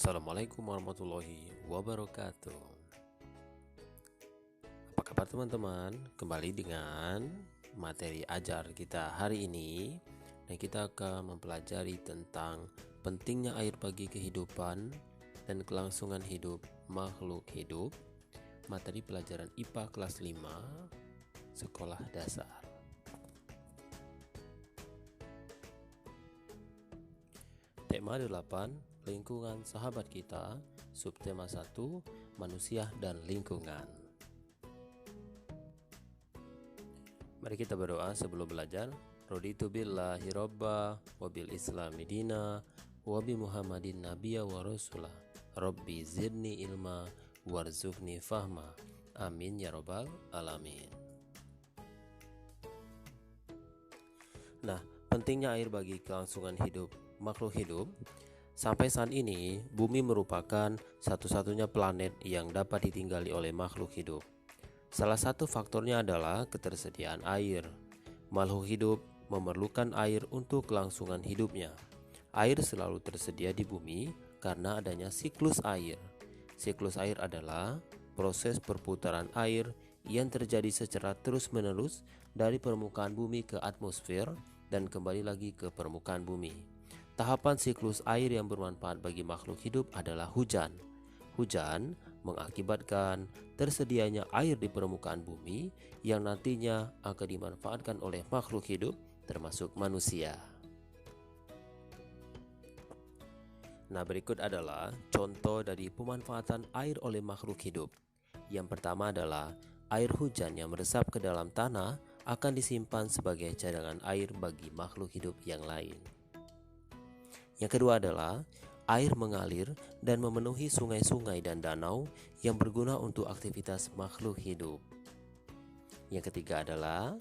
Assalamualaikum warahmatullahi wabarakatuh. Apa kabar teman-teman? Kembali dengan materi ajar kita hari ini, dan kita akan mempelajari tentang pentingnya air bagi kehidupan dan kelangsungan hidup makhluk hidup. Materi pelajaran IPA kelas 5 Sekolah Dasar. Tema 8, lingkungan sahabat kita. Subtema 1, manusia dan lingkungan. Mari kita berdoa sebelum belajar. Raditu billahi robba wa bil islami dina wa bi muhammadin nabiyya wa rasulah. Rabbi zidni ilma warzuqni fahma. Amin ya robbal alamin. Nah, pentingnya air bagi kelangsungan hidup makhluk hidup. Sampai saat ini, bumi merupakan satu-satunya planet yang dapat ditinggali oleh makhluk hidup. Salah satu faktornya adalah ketersediaan air. Makhluk hidup memerlukan air untuk kelangsungan hidupnya. Air selalu tersedia di bumi karena adanya siklus air. Siklus air adalah proses perputaran air yang terjadi secara terus-menerus dari permukaan bumi ke atmosfer dan kembali lagi ke permukaan bumi. Tahapan siklus air yang bermanfaat bagi makhluk hidup adalah hujan. Hujan mengakibatkan tersedianya air di permukaan bumi yang nantinya akan dimanfaatkan oleh makhluk hidup termasuk manusia. Nah, berikut adalah contoh dari pemanfaatan air oleh makhluk hidup. Yang pertama adalah air hujan yang meresap ke dalam tanah akan disimpan sebagai cadangan air bagi makhluk hidup yang lain. Yang kedua adalah air mengalir dan memenuhi sungai-sungai dan danau yang berguna untuk aktivitas makhluk hidup. Yang ketiga adalah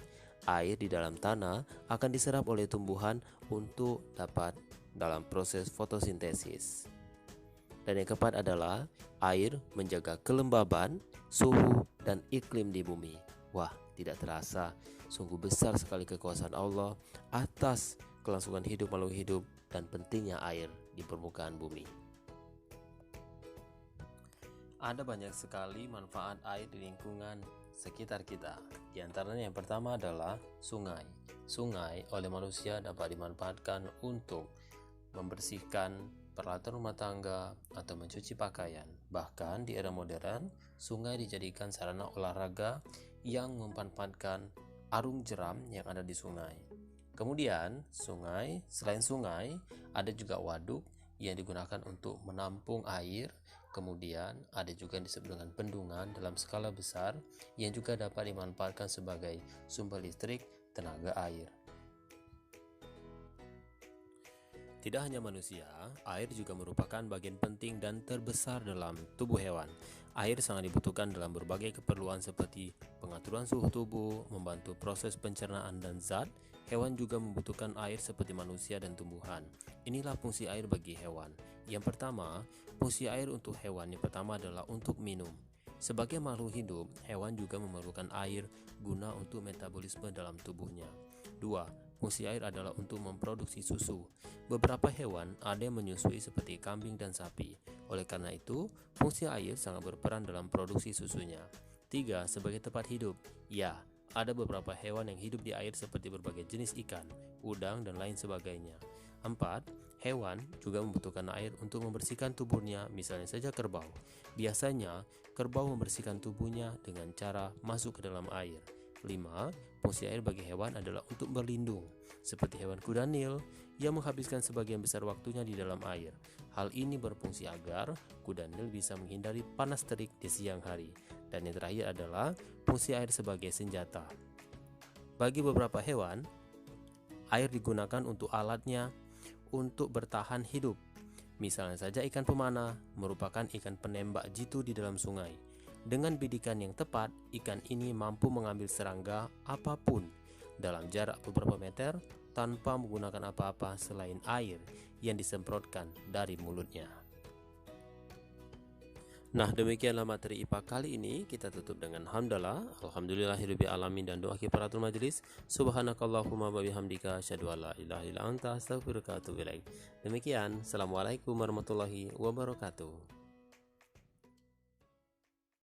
air di dalam tanah akan diserap oleh tumbuhan untuk dapat dalam proses fotosintesis. Dan yang keempat adalah air menjaga kelembaban, suhu, dan iklim di bumi. Wah, tidak terasa, sungguh besar sekali kekuasaan Allah atas kelangsungan hidup makhluk hidup dan pentingnya air di permukaan bumi. Ada banyak sekali manfaat air di lingkungan sekitar kita. Di antaranya yang pertama adalah sungai. Sungai oleh manusia dapat dimanfaatkan untuk membersihkan peralatan rumah tangga atau mencuci pakaian. Bahkan di era modern, sungai dijadikan sarana olahraga yang memanfaatkan arung jeram yang ada di sungai. Kemudian selain sungai, ada juga waduk yang digunakan untuk menampung air. Kemudian ada juga yang disebut dengan bendungan dalam skala besar yang juga dapat dimanfaatkan sebagai sumber listrik tenaga air. Tidak hanya manusia, air juga merupakan bagian penting dan terbesar dalam tubuh hewan. Air sangat dibutuhkan dalam berbagai keperluan seperti pengaturan suhu tubuh, membantu proses pencernaan dan zat. Hewan juga membutuhkan air seperti manusia dan tumbuhan. Inilah fungsi air bagi hewan. Yang pertama, fungsi air untuk hewan yang pertama adalah untuk minum. Sebagai makhluk hidup, hewan juga memerlukan air guna untuk metabolisme dalam tubuhnya. 2. Fungsi air adalah untuk memproduksi susu. Beberapa hewan ada yang menyusui seperti kambing dan sapi. Oleh karena itu, fungsi air sangat berperan dalam produksi susunya. 3. Sebagai tempat hidup. Ya, ada beberapa hewan yang hidup di air seperti berbagai jenis ikan, udang, dan lain sebagainya. 4. Hewan juga membutuhkan air untuk membersihkan tubuhnya, misalnya saja kerbau. Biasanya, kerbau membersihkan tubuhnya dengan cara masuk ke dalam air. 5. Fungsi air bagi hewan adalah untuk berlindung, seperti hewan kuda Nil yang menghabiskan sebagian besar waktunya di dalam air. Hal ini berfungsi agar kuda Nil bisa menghindari panas terik di siang hari. Dan yang terakhir adalah fungsi air sebagai senjata. Bagi beberapa hewan, air digunakan untuk alatnya untuk bertahan hidup. Misalnya saja ikan pemana merupakan ikan penembak jitu di dalam sungai. Dengan bidikan yang tepat, ikan ini mampu mengambil serangga apapun dalam jarak beberapa meter tanpa menggunakan apa-apa selain air yang disemprotkan dari mulutnya. Nah, demikianlah materi IPA kali ini. Kita tutup dengan hamdalah, alhamdulillahirabbil alamin, dan doa kifaratul majelis. Subhanakallahumma wa bihamdika asyhadu an la ilaha illa anta astaghfiruka wa atubu ilaik. Demikian, assalamualaikum warahmatullahi wabarakatuh.